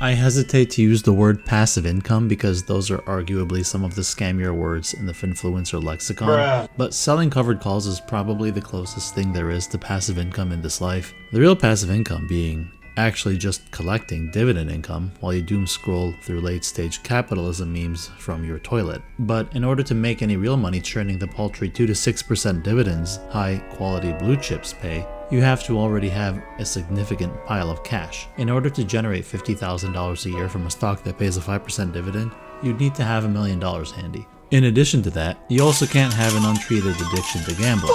I hesitate to use the word passive income because those are arguably some of the scammier words in the Finfluencer lexicon, but selling covered calls is probably the closest thing there is to passive income in this life. The real passive income being actually just collecting dividend income while you doom scroll through late stage capitalism memes from your toilet. But in order to make any real money churning the paltry 2 to 6% dividends high quality blue chips pay, you have to already have a significant pile of cash. In order to generate $50,000 a year from a stock that pays a 5% dividend, you'd need to have $1 million handy. In addition to that, you also can't have an untreated addiction to gambling.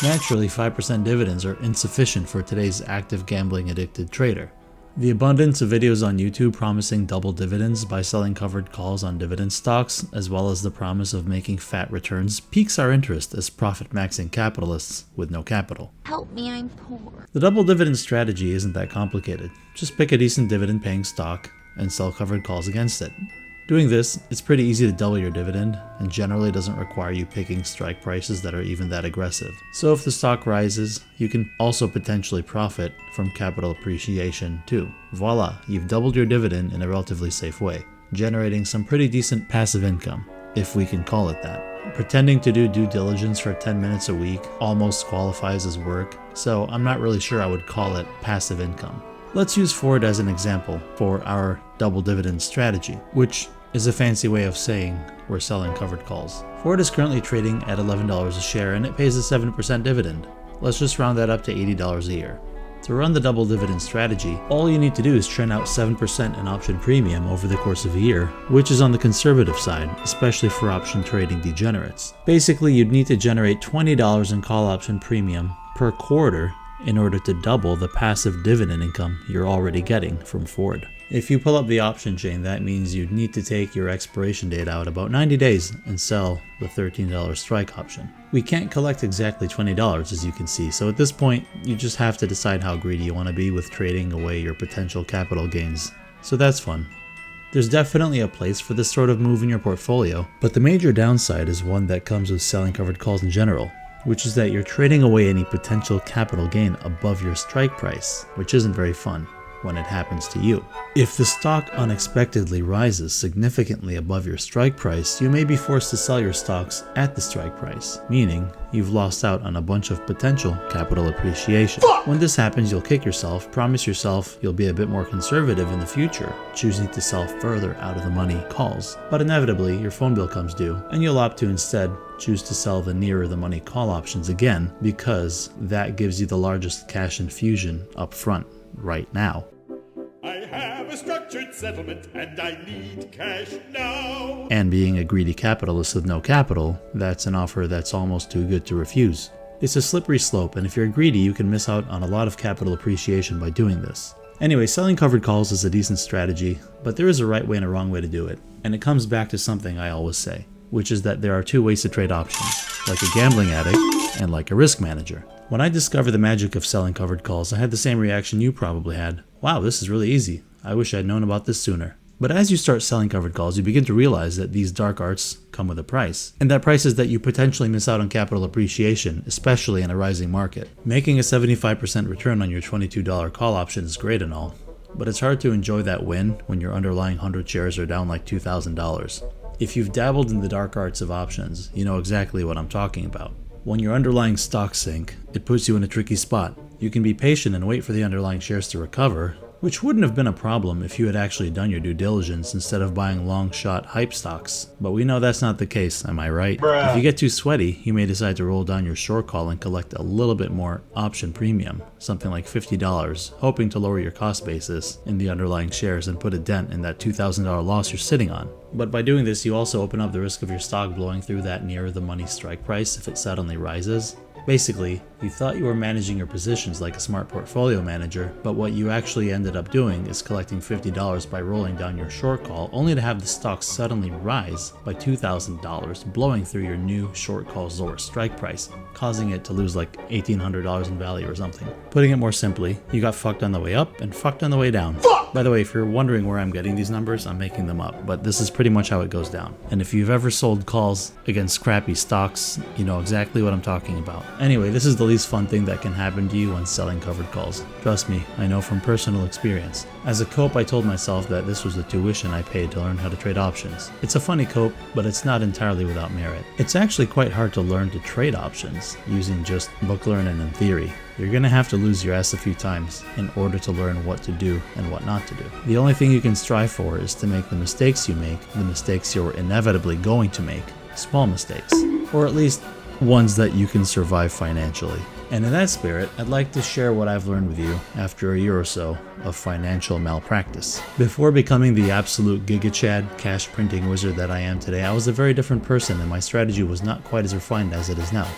Naturally, 5% dividends are insufficient for today's active gambling addicted trader. The abundance of videos on YouTube promising double dividends by selling covered calls on dividend stocks, as well as the promise of making fat returns, piques our interest as profit-maxing capitalists with no capital. Help me, I'm poor. The double dividend strategy isn't that complicated. Just pick a decent dividend-paying stock and sell covered calls against it. Doing this, it's pretty easy to double your dividend, and generally doesn't require you picking strike prices that are even that aggressive. So if the stock rises, you can also potentially profit from capital appreciation too. Voila, you've doubled your dividend in a relatively safe way, generating some pretty decent passive income, if we can call it that. Pretending to do due diligence for 10 minutes a week almost qualifies as work, so I'm not really sure I would call it passive income. Let's use Ford as an example for our double dividend strategy, which is a fancy way of saying we're selling covered calls. Ford is currently trading at $11 a share and it pays a 7% dividend. Let's just round that up to $80 a year. To run the double dividend strategy, all you need to do is churn out 7% in option premium over the course of a year, which is on the conservative side, especially for option trading degenerates. Basically, you'd need to generate $20 in call option premium per quarter in order to double the passive dividend income you're already getting from Ford. If you pull up the option chain, that means you'd need to take your expiration date out about 90 days and sell the $13 strike option. We can't collect exactly $20 as you can see, so at this point you just have to decide how greedy you want to be with trading away your potential capital gains. So that's fun. There's definitely a place for this sort of move in your portfolio, but the major downside is one that comes with selling covered calls in general, which is that you're trading away any potential capital gain above your strike price, which isn't very fun when it happens to you. If the stock unexpectedly rises significantly above your strike price, you may be forced to sell your stocks at the strike price, meaning you've lost out on a bunch of potential capital appreciation. When this happens, you'll kick yourself, promise yourself you'll be a bit more conservative in the future, choosing to sell further out of the money calls. But inevitably, your phone bill comes due, and you'll opt to instead choose to sell the nearer the money call options again, because that gives you the largest cash infusion up front right now. I have a structured settlement and I need cash now. And being a greedy capitalist with no capital, that's an offer that's almost too good to refuse. It's a slippery slope, and if you're greedy, you can miss out on a lot of capital appreciation by doing this. Anyway, selling covered calls is a decent strategy, but there is a right way and a wrong way to do it. And it comes back to something I always say, which is that there are two ways to trade options, like a gambling addict and like a risk manager. When I discovered the magic of selling covered calls, I had the same reaction you probably had. Wow, this is really easy. I wish I'd known about this sooner. But as you start selling covered calls, you begin to realize that these dark arts come with a price. And that price is that you potentially miss out on capital appreciation, especially in a rising market. Making a 75% return on your $22 call option is great and all, but it's hard to enjoy that win when your underlying 100 shares are down like $2,000. If you've dabbled in the dark arts of options, you know exactly what I'm talking about. When your underlying stocks sink, it puts you in a tricky spot. You can be patient and wait for the underlying shares to recover, which wouldn't have been a problem if you had actually done your due diligence instead of buying long-shot hype stocks. But we know that's not the case, am I right? If you get too sweaty, you may decide to roll down your short call and collect a little bit more option premium, something like $50, hoping to lower your cost basis in the underlying shares and put a dent in that $2,000 loss you're sitting on. But by doing this, you also open up the risk of your stock blowing through that near the money strike price if it suddenly rises. Basically, you thought you were managing your positions like a smart portfolio manager, but what you actually ended up doing is collecting $50 by rolling down your short call, only to have the stock suddenly rise by $2,000, blowing through your new short call's lower strike price, causing it to lose like $1,800 in value or something. Putting it more simply, you got fucked on the way up and fucked on the way down. By the way, if you're wondering where I'm getting these numbers, I'm making them up, but this is pretty much how it goes down. And if you've ever sold calls against crappy stocks, you know exactly what I'm talking about. Anyway, this is the least fun thing that can happen to you when selling covered calls. Trust me, I know from personal experience. As a cope, I told myself that this was the tuition I paid to learn how to trade options. It's a funny cope, but it's not entirely without merit. It's actually quite hard to learn to trade options using just book learning and theory. You're gonna have to lose your ass a few times in order to learn what to do and what not to do. The only thing you can strive for is to make the mistakes you make, the mistakes you're inevitably going to make, small mistakes, or at least ones that you can survive financially. And in that spirit, I'd like to share what I've learned with you after a year or so of financial malpractice. Before becoming the absolute giga-chad cash printing wizard that I am today, I was a very different person and my strategy was not quite as refined as it is now.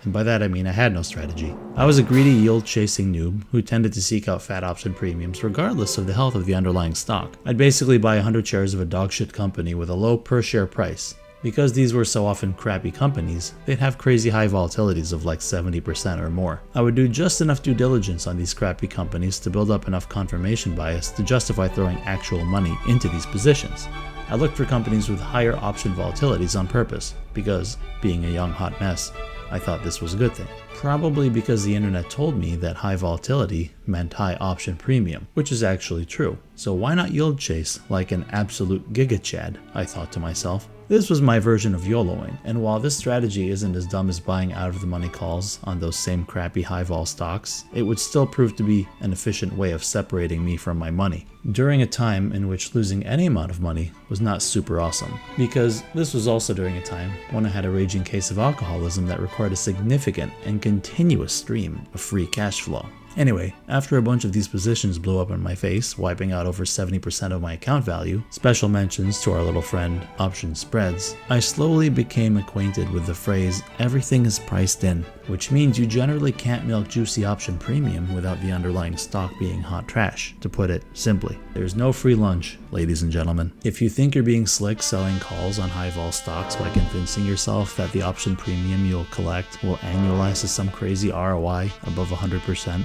And by that I mean I had no strategy. I was a greedy yield-chasing noob who tended to seek out fat option premiums regardless of the health of the underlying stock. I'd basically buy 100 shares of a dogshit company with a low per share price. Because these were so often crappy companies, they'd have crazy high volatilities of like 70% or more. I would do just enough due diligence on these crappy companies to build up enough confirmation bias to justify throwing actual money into these positions. I looked for companies with higher option volatilities on purpose, because, being a young hot mess, I thought this was a good thing. Probably because the internet told me that high volatility meant high option premium, which is actually true. So why not yield chase like an absolute giga-chad, I thought to myself. This was my version of YOLOing, and while this strategy isn't as dumb as buying out of the money calls on those same crappy high vol stocks, it would still prove to be an efficient way of separating me from my money. During a time in which losing any amount of money was not super awesome, because this was also during a time when I had a raging case of alcoholism that required a significant and continuous stream of free cash flow. Anyway, after a bunch of these positions blew up in my face, wiping out over 70% of my account value, special mentions to our little friend option spreads, I slowly became acquainted with the phrase everything is priced in, which means you generally can't milk juicy option premium without the underlying stock being hot trash, to put it simply. There's no free lunch, ladies and gentlemen. If you think you're being slick selling calls on high vol stocks by convincing yourself that the option premium you'll collect will annualize to some crazy ROI above 100%,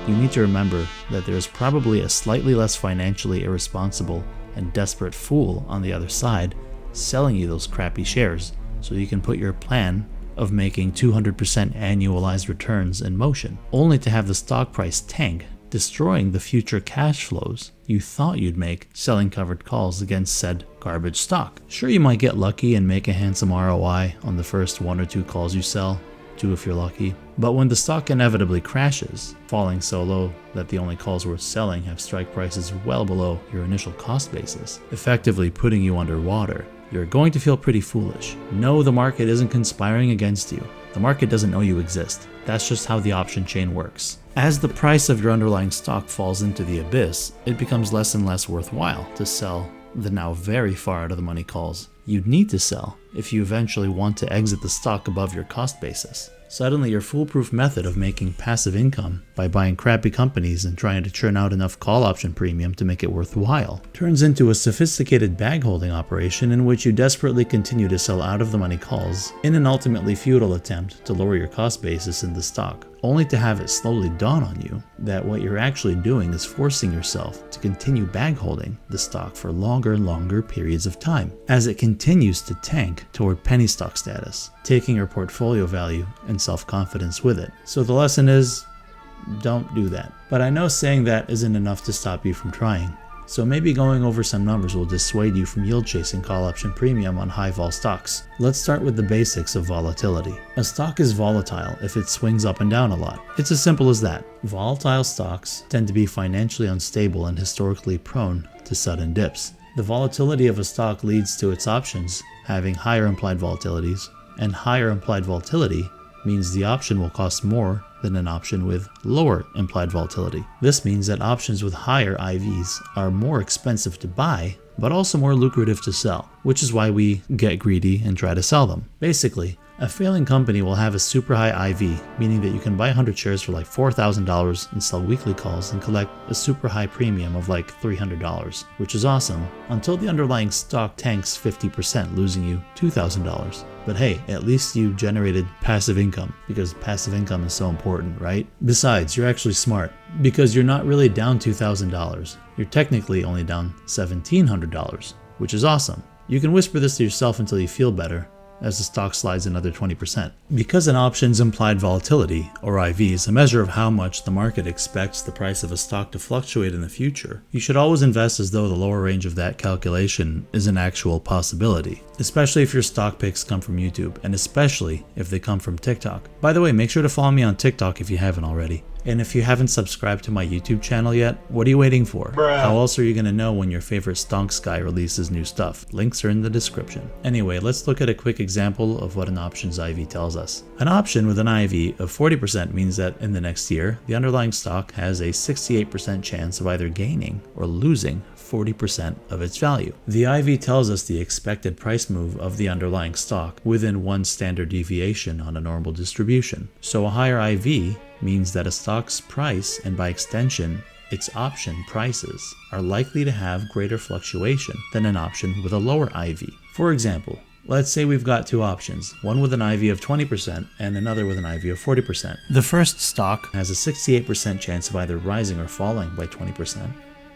you need to remember that there is probably a slightly less financially irresponsible and desperate fool on the other side selling you those crappy shares so you can put your plan of making 200% annualized returns in motion, only to have the stock price tank, destroying the future cash flows you thought you'd make selling covered calls against said garbage stock. Sure, you might get lucky and make a handsome ROI on the first 1 or 2 calls you sell, 2 if you're lucky. But when the stock inevitably crashes, falling so low that the only calls worth selling have strike prices well below your initial cost basis, effectively putting you underwater, you're going to feel pretty foolish. No, the market isn't conspiring against you. The market doesn't know you exist. That's just how the option chain works. As the price of your underlying stock falls into the abyss, it becomes less and less worthwhile to sell the now very far out of the money calls you'd need to sell if you eventually want to exit the stock above your cost basis. Suddenly, your foolproof method of making passive income by buying crappy companies and trying to churn out enough call option premium to make it worthwhile turns into a sophisticated bag holding operation in which you desperately continue to sell out of the money calls in an ultimately futile attempt to lower your cost basis in the stock, only to have it slowly dawn on you that what you're actually doing is forcing yourself to continue bag holding the stock for longer and longer periods of time as it continues to tank toward penny stock status, taking your portfolio value and self-confidence with it. So the lesson is, don't do that. But I know saying that isn't enough to stop you from trying. So maybe going over some numbers will dissuade you from yield chasing call option premium on high vol stocks. Let's start with the basics of volatility. A stock is volatile if it swings up and down a lot. It's as simple as that. Volatile stocks tend to be financially unstable and historically prone to sudden dips. The volatility of a stock leads to its options having higher implied volatilities, and higher implied volatility means the option will cost more than an option with lower implied volatility. This means that options with higher IVs are more expensive to buy, but also more lucrative to sell, which is why we get greedy and try to sell them. Basically, a failing company will have a super high IV, meaning that you can buy 100 shares for like $4,000 and sell weekly calls and collect a super high premium of like $300, which is awesome, until the underlying stock tanks 50%, losing you $2,000. But hey, at least you generated passive income, because passive income is so important, right? Besides, you're actually smart, because you're not really down $2,000. You're technically only down $1,700, which is awesome. You can whisper this to yourself until you feel better, as the stock slides another 20%. Because an option's implied volatility, or IV, is a measure of how much the market expects the price of a stock to fluctuate in the future, you should always invest as though the lower range of that calculation is an actual possibility, especially if your stock picks come from YouTube, and especially if they come from TikTok. By the way, make sure to follow me on TikTok if you haven't already. And if you haven't subscribed to my YouTube channel yet, what are you waiting for? How else are you going to know when your favorite stonks guy releases new stuff? Links are in the description. Anyway, let's look at a quick example of what an options IV tells us. An option with an IV of 40% means that in the next year, the underlying stock has a 68% chance of either gaining or losing 40% of its value. The IV tells us the expected price move of the underlying stock within one standard deviation on a normal distribution. So a higher IV means that a stock's price, and by extension, its option prices, are likely to have greater fluctuation than an option with a lower IV. For example, let's say we've got two options, one with an IV of 20% and another with an IV of 40%. The first stock has a 68% chance of either rising or falling by 20%,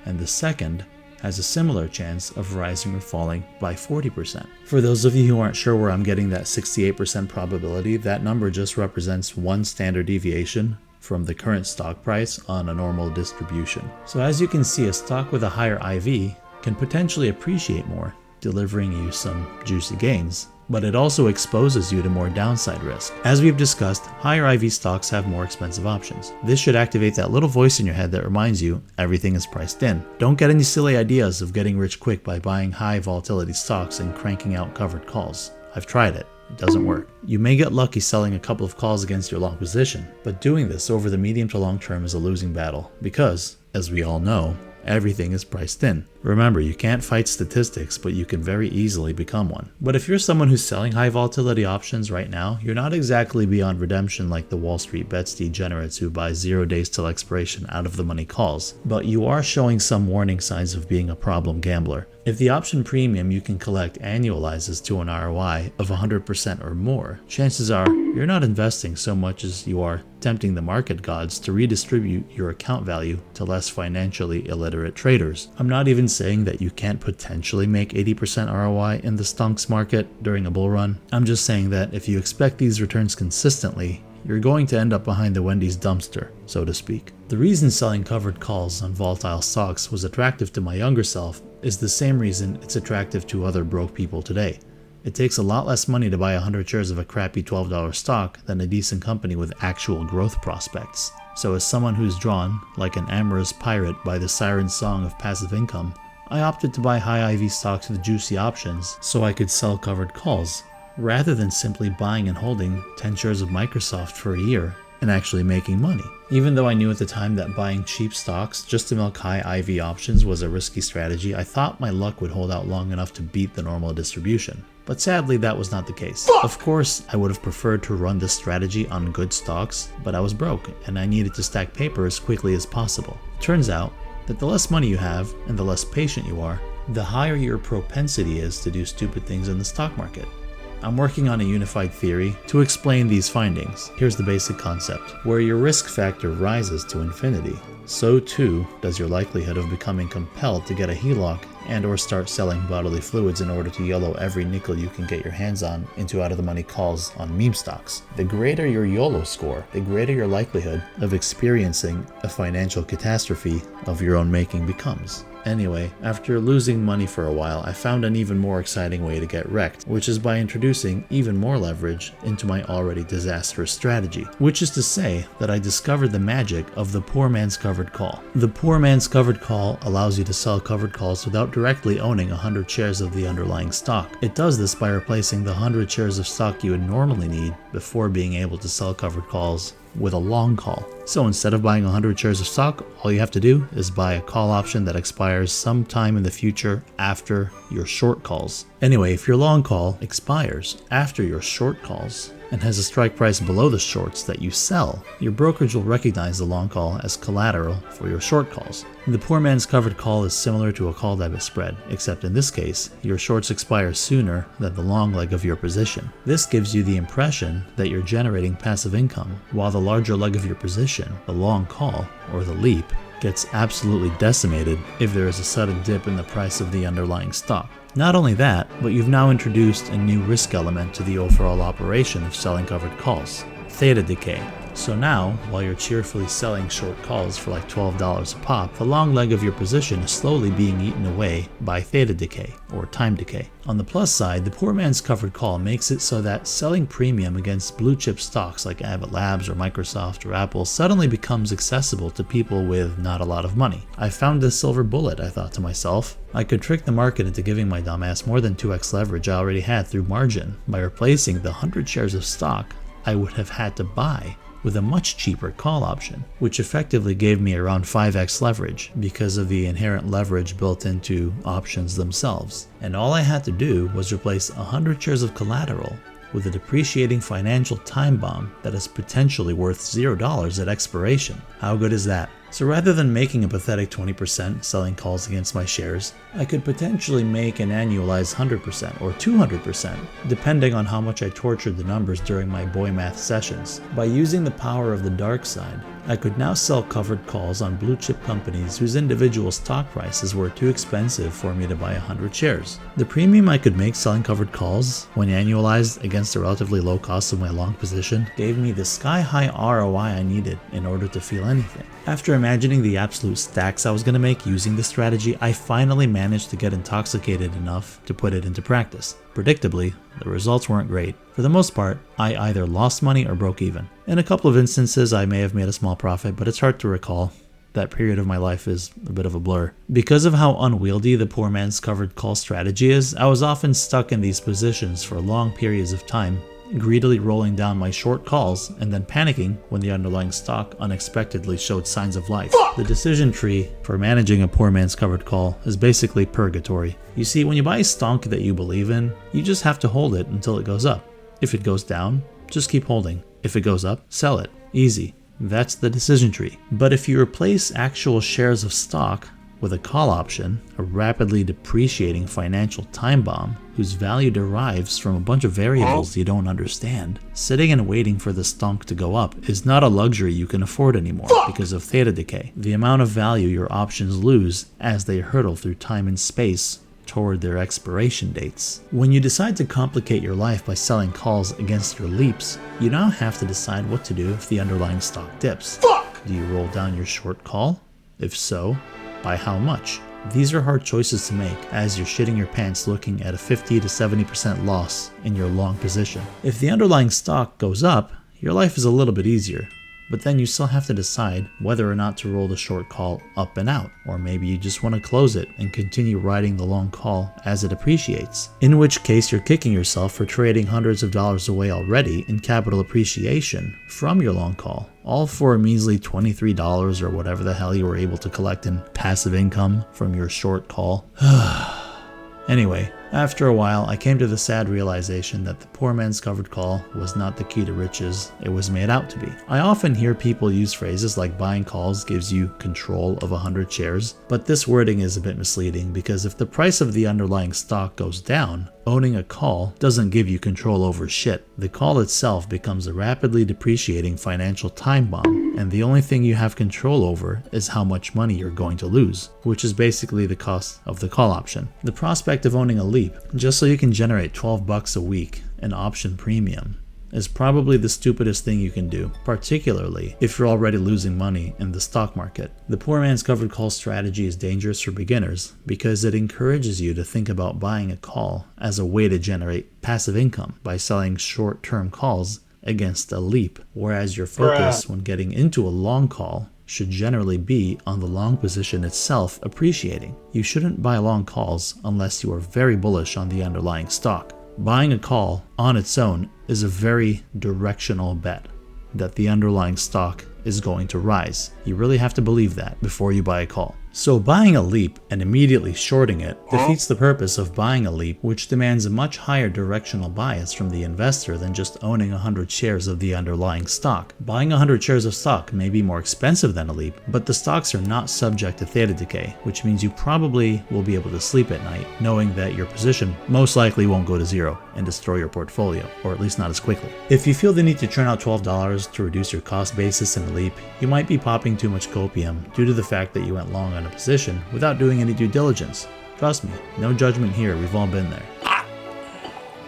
and the second has a similar chance of rising or falling by 40%. For those of you who aren't sure where I'm getting that 68% probability, that number just represents one standard deviation from the current stock price on a normal distribution. So as you can see, a stock with a higher IV can potentially appreciate more, delivering you some juicy gains, but it also exposes you to more downside risk. As we've discussed, higher IV stocks have more expensive options. This should activate that little voice in your head that reminds you everything is priced in. Don't get any silly ideas of getting rich quick by buying high volatility stocks and cranking out covered calls. I've tried it. It doesn't work. You may get lucky selling a couple of calls against your long position, but doing this over the medium to long term is a losing battle because, as we all know, everything is priced in. Remember, you can't fight statistics, but you can very easily become one. But if you're someone who's selling high volatility options right now, you're not exactly beyond redemption like the Wall Street bets degenerates who buy 0 days till expiration out of the money calls, but you are showing some warning signs of being a problem gambler. If the option premium you can collect annualizes to an ROI of 100% or more, chances are you're not investing so much as you are tempting the market gods to redistribute your account value to less financially illiterate traders. I'm not even saying that you can't potentially make 80% ROI in the stonks market during a bull run. I'm just saying that if you expect these returns consistently, you're going to end up behind the Wendy's dumpster, so to speak. The reason selling covered calls on volatile stocks was attractive to my younger self is the same reason it's attractive to other broke people today. It takes a lot less money to buy 100 shares of a crappy $12 stock than a decent company with actual growth prospects. So as someone who's drawn, like an amorous pirate, by the siren song of passive income, I opted to buy high IV stocks with juicy options so I could sell covered calls, rather than simply buying and holding 10 shares of Microsoft for a year and actually making money. Even though I knew at the time that buying cheap stocks just to milk high IV options was a risky strategy, I thought my luck would hold out long enough to beat the normal distribution. But sadly, that was not the case. Of course, I would have preferred to run this strategy on good stocks, but I was broke and I needed to stack paper as quickly as possible. Turns out that the less money you have and the less patient you are, the higher your propensity is to do stupid things in the stock market. I'm working on a unified theory to explain these findings. Here's the basic concept. Where your risk factor rises to infinity, so too does your likelihood of becoming compelled to get a HELOC and or start selling bodily fluids in order to YOLO every nickel you can get your hands on into out-of-the-money calls on meme stocks. The greater your YOLO score, the greater your likelihood of experiencing a financial catastrophe of your own making becomes. Anyway, after losing money for a while, I found an even more exciting way to get wrecked, which is by introducing even more leverage into my already disastrous strategy. Which is to say that I discovered the magic of the poor man's covered call. The poor man's covered call allows you to sell covered calls without directly owning 100 shares of the underlying stock. It does this by replacing the 100 shares of stock you would normally need before being able to sell covered calls with a long call. So instead of buying 100 shares of stock, all you have to do is buy a call option that expires sometime in the future after your short calls. Anyway, if your long call expires after your short calls and has a strike price below the shorts that you sell, your brokerage will recognize the long call as collateral for your short calls. The poor man's covered call is similar to a call debit spread, except in this case, your shorts expire sooner than the long leg of your position. This gives you the impression that you're generating passive income, while the larger leg of your position, the long call, or the leap, gets absolutely decimated if there is a sudden dip in the price of the underlying stock. Not only that, but you've now introduced a new risk element to the overall operation of selling covered calls: theta decay. So now, while you're cheerfully selling short calls for like $12 a pop, the long leg of your position is slowly being eaten away by theta decay, or time decay. On the plus side, the poor man's covered call makes it so that selling premium against blue chip stocks like Abbott Labs or Microsoft or Apple suddenly becomes accessible to people with not a lot of money. I found the silver bullet, I thought to myself. I could trick the market into giving my dumbass more than 2x leverage I already had through margin by replacing the 100 shares of stock I would have had to buy with a much cheaper call option, which effectively gave me around 5x leverage because of the inherent leverage built into options themselves. And all I had to do was replace 100 shares of collateral with a depreciating financial time bomb that is potentially worth $0 at expiration. How good is that? So rather than making a pathetic 20% selling calls against my shares, I could potentially make an annualized 100% or 200%, depending on how much I tortured the numbers during my boy math sessions. By using the power of the dark side, I could now sell covered calls on blue chip companies whose individual stock prices were too expensive for me to buy 100 shares. The premium I could make selling covered calls, when annualized against the relatively low cost of my long position, gave me the sky-high ROI I needed in order to feel anything. After imagining the absolute stacks I was going to make using this strategy, I finally managed to get intoxicated enough to put it into practice. Predictably, the results weren't great. For the most part, I either lost money or broke even. In a couple of instances, I may have made a small profit, but it's hard to recall. That period of my life is a bit of a blur. Because of how unwieldy the poor man's covered call strategy is, I was often stuck in these positions for long periods of time, greedily rolling down my short calls and then panicking when the underlying stock unexpectedly showed signs of life. The decision tree for managing a poor man's covered call is basically purgatory. You see, when you buy a stonk that you believe in, you just have to hold it until it goes up. If it goes down, just keep holding. If it goes up, sell it. Easy. That's the decision tree. But if you replace actual shares of stock with a call option, a rapidly depreciating financial time bomb whose value derives from a bunch of variables you don't understand, sitting and waiting for the stonk to go up is not a luxury you can afford anymore because of theta decay, the amount of value your options lose as they hurtle through time and space toward their expiration dates. When you decide to complicate your life by selling calls against your leaps, you now have to decide what to do if the underlying stock dips. Do you roll down your short call? If so, by how much? These are hard choices to make as you're shitting your pants looking at a 50 to 70% loss in your long position. If the underlying stock goes up, your life is a little bit easier, but then you still have to decide whether or not to roll the short call up and out, or maybe you just want to close it and continue riding the long call as it appreciates, in which case you're kicking yourself for trading hundreds of dollars away already in capital appreciation from your long call, all for a measly $23 or whatever the hell you were able to collect in passive income from your short call. Anyway, after a while, I came to the sad realization that the poor man's covered call was not the key to riches it was made out to be. I often hear people use phrases like buying calls gives you control of 100 shares, but this wording is a bit misleading because if the price of the underlying stock goes down, owning a call doesn't give you control over shit. The call itself becomes a rapidly depreciating financial time bomb, and the only thing you have control over is how much money you're going to lose, which is basically the cost of the call option. The prospect of owning a leap, just so you can generate $12 a week in option premium, is probably the stupidest thing you can do, particularly if you're already losing money in the stock market. The poor man's covered call strategy is dangerous for beginners because it encourages you to think about buying a call as a way to generate passive income by selling short-term calls against a leap, whereas your focus when getting into a long call should generally be on the long position itself appreciating. You shouldn't buy long calls unless you are very bullish on the underlying stock. Buying a call on its own is a very directional bet that the underlying stock is going to rise. You really have to believe that before you buy a call. So buying a leap and immediately shorting it defeats the purpose of buying a leap, which demands a much higher directional bias from the investor than just owning 100 shares of the underlying stock. Buying 100 shares of stock may be more expensive than a leap, but the stocks are not subject to theta decay, which means you probably will be able to sleep at night knowing that your position most likely won't go to zero and destroy your portfolio, or at least not as quickly. If you feel the need to churn out $12 to reduce your cost basis in a leap, you might be popping too much copium due to the fact that you went long on a position without doing any due diligence. Trust me, no judgment here, we've all been there.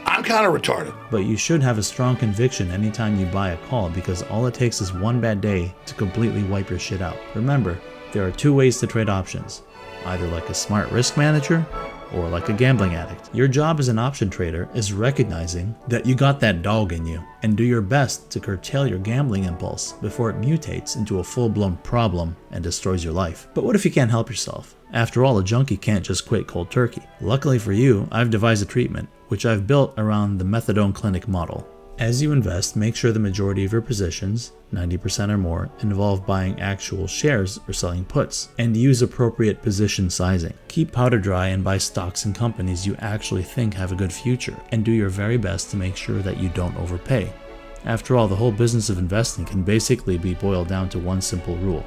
I'm kind of retarded. But you should have a strong conviction anytime you buy a call, because all it takes is one bad day to completely wipe your shit out. Remember, there are two ways to trade options, either like a smart risk manager or like a gambling addict. Your job as an option trader is recognizing that you got that dog in you and do your best to curtail your gambling impulse before it mutates into a full-blown problem and destroys your life. But what if you can't help yourself? After all, a junkie can't just quit cold turkey. Luckily for you, I've devised a treatment, which I've built around the methadone clinic model. As you invest, make sure the majority of your positions, 90% or more, involve buying actual shares or selling puts, and use appropriate position sizing. Keep powder dry and buy stocks and companies you actually think have a good future, and do your very best to make sure that you don't overpay. After all, the whole business of investing can basically be boiled down to one simple rule: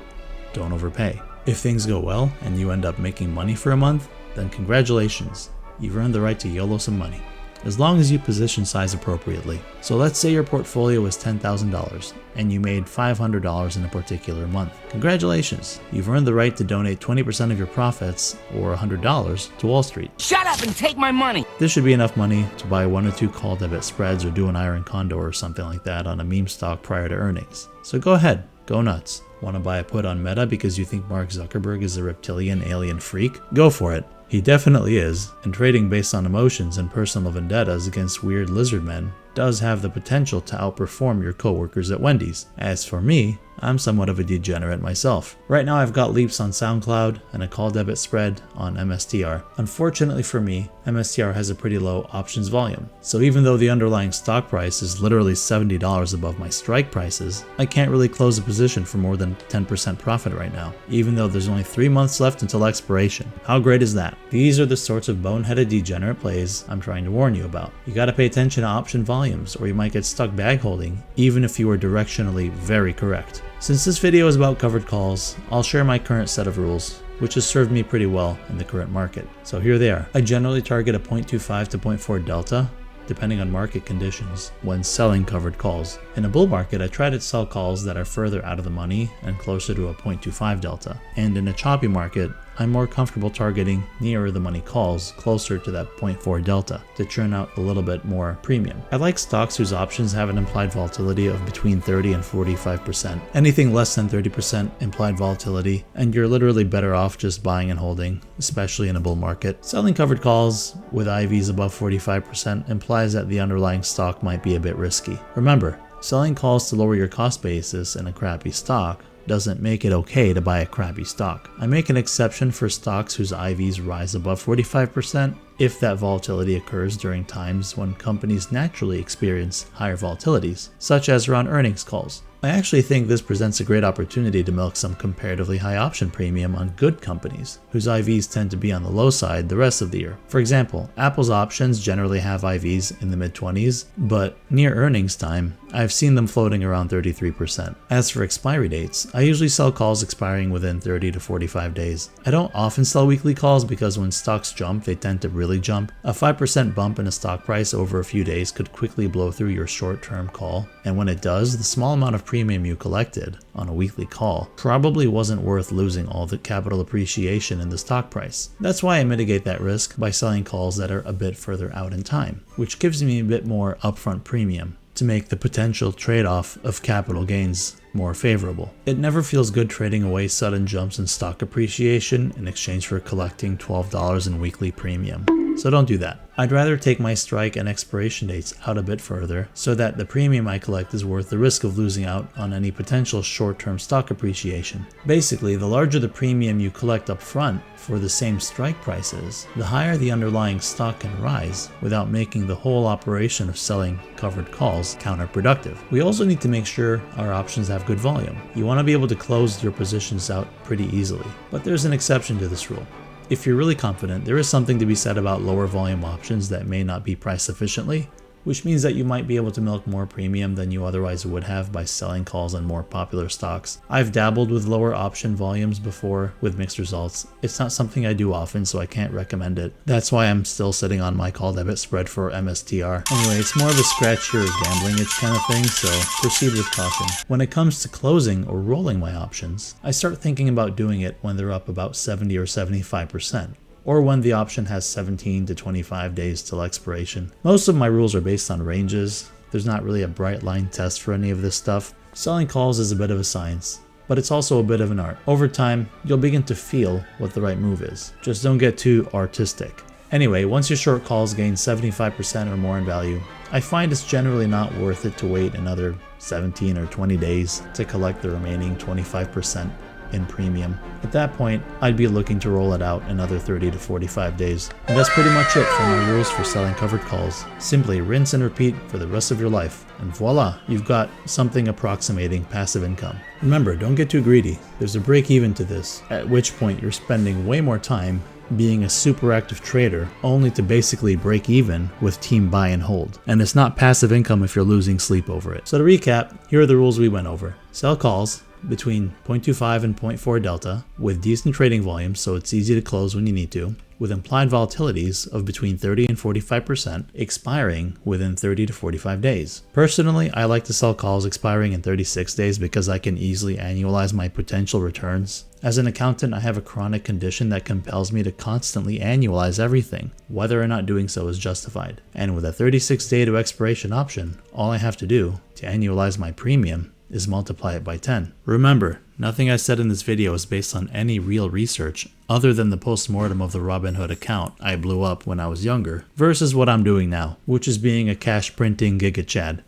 don't overpay. If things go well and you end up making money for a month, then congratulations, you've earned the right to YOLO some money, as long as you position size appropriately. So let's say your portfolio was $10,000 and you made $500 in a particular month. Congratulations, you've earned the right to donate 20% of your profits, or $100, to Wall Street. Shut up and take my money! This should be enough money to buy 1 or 2 call debit spreads or do an iron condor or something like that on a meme stock prior to earnings. So go ahead, go nuts. Want to buy a put on Meta because you think Mark Zuckerberg is a reptilian alien freak? Go for it. He definitely is, and trading based on emotions and personal vendettas against weird lizard men does have the potential to outperform your coworkers at Wendy's. As for me, I'm somewhat of a degenerate myself. Right now I've got leaps on SoundCloud and a call debit spread on MSTR. Unfortunately for me, MSTR has a pretty low options volume. So even though the underlying stock price is literally $70 above my strike prices, I can't really close a position for more than 10% profit right now, even though there's only 3 months left until expiration. How great is that? These are the sorts of boneheaded degenerate plays I'm trying to warn you about. You gotta pay attention to option volumes, or you might get stuck bag holding, even if you are directionally very correct. Since this video is about covered calls, I'll share my current set of rules, which has served me pretty well in the current market. So here they are. I generally target a 0.25 to 0.4 delta, depending on market conditions, when selling covered calls. In a bull market, I try to sell calls that are further out of the money and closer to a 0.25 delta. And in a choppy market, I'm more comfortable targeting nearer the money calls closer to that 0.4 delta to churn out a little bit more premium. I like stocks whose options have an implied volatility of between 30 and 45%. Anything less than 30% implied volatility, and you're literally better off just buying and holding, especially in a bull market. Selling covered calls with IVs above 45% implies that the underlying stock might be a bit risky. Remember, selling calls to lower your cost basis in a crappy stock doesn't make it okay to buy a crappy stock. I make an exception for stocks whose IVs rise above 45% if that volatility occurs during times when companies naturally experience higher volatilities, such as around earnings calls. I actually think this presents a great opportunity to milk some comparatively high option premium on good companies, whose IVs tend to be on the low side the rest of the year. For example, Apple's options generally have IVs in the mid-20s, but near earnings time, I've seen them floating around 33%. As for expiry dates, I usually sell calls expiring within 30 to 45 days. I don't often sell weekly calls because when stocks jump, they tend to really jump. A 5% bump in a stock price over a few days could quickly blow through your short-term call, and when it does, the small amount of premium you collected on a weekly call probably wasn't worth losing all the capital appreciation in the stock price. That's why I mitigate that risk by selling calls that are a bit further out in time, which gives me a bit more upfront premium to make the potential trade-off of capital gains more favorable. It never feels good trading away sudden jumps in stock appreciation in exchange for collecting $12 in weekly premium. so don't do that. I'd rather take my strike and expiration dates out a bit further so that the premium I collect is worth the risk of losing out on any potential short-term stock appreciation. Basically, the larger the premium you collect up front for the same strike prices, the higher the underlying stock can rise without making the whole operation of selling covered calls counterproductive. We also need to make sure our options have good volume. You want to be able to close your positions out pretty easily, but there's an exception to this rule. If you're really confident, there is something to be said about lower volume options that may not be priced sufficiently, which means that you might be able to milk more premium than you otherwise would have by selling calls on more popular stocks. I've dabbled with lower option volumes before with mixed results. It's not something I do often, so I can't recommend it. That's why I'm still sitting on my call debit spread for MSTR. Anyway, it's more of a scratch your gambling itch kind of thing, so proceed with caution. When it comes to closing or rolling my options, I start thinking about doing it when they're up about 70 or 75%. Or when the option has 17 to 25 days till expiration. Most of my rules are based on ranges. There's not really a bright line test for any of this stuff. Selling calls is a bit of a science, but it's also a bit of an art. Over time, you'll begin to feel what the right move is. Just don't get too artistic. Anyway, once your short calls gain 75% or more in value, I find it's generally not worth it to wait another 17 or 20 days to collect the remaining 25% in premium. At that point, I'd be looking to roll it out another 30 to 45 days. And that's pretty much it for my rules for selling covered calls. Simply rinse and repeat for the rest of your life, and voila, you've got something approximating passive income. Remember, don't get too greedy. There's a break even to this, at which point you're spending way more time being a super active trader only to basically break even with team buy and hold. And it's not passive income if you're losing sleep over it. So to recap, here are the rules we went over. Sell calls between 0.25 and 0.4 delta with decent trading volumes so it's easy to close when you need to, with implied volatilities of between 30 and 45% expiring within 30 to 45 days. Personally, I like to sell calls expiring in 36 days because I can easily annualize my potential returns. As an accountant, I have a chronic condition that compels me to constantly annualize everything, whether or not doing so is justified. And with a 36-day to expiration option, all I have to do to annualize my premium is multiply it by 10. Remember, nothing I said in this video is based on any real research other than the post-mortem of the Robinhood account I blew up when I was younger versus what I'm doing now, which is being a cash printing Giga Chad.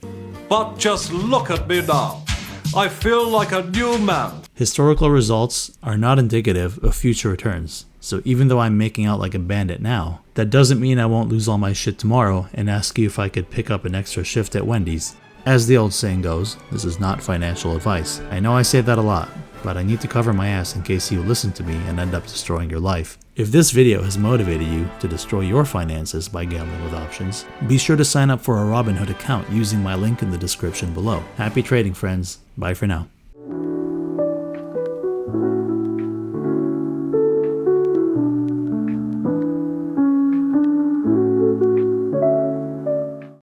But just look at me now. I feel like a new man. Historical results are not indicative of future returns. So even though I'm making out like a bandit now, that doesn't mean I won't lose all my shit tomorrow and ask you if I could pick up an extra shift at Wendy's. As the old saying goes, this is not financial advice. I know I say that a lot, but I need to cover my ass in case you listen to me and end up destroying your life. If this video has motivated you to destroy your finances by gambling with options, be sure to sign up for a Robinhood account using my link in the description below. Happy trading, friends. Bye for now.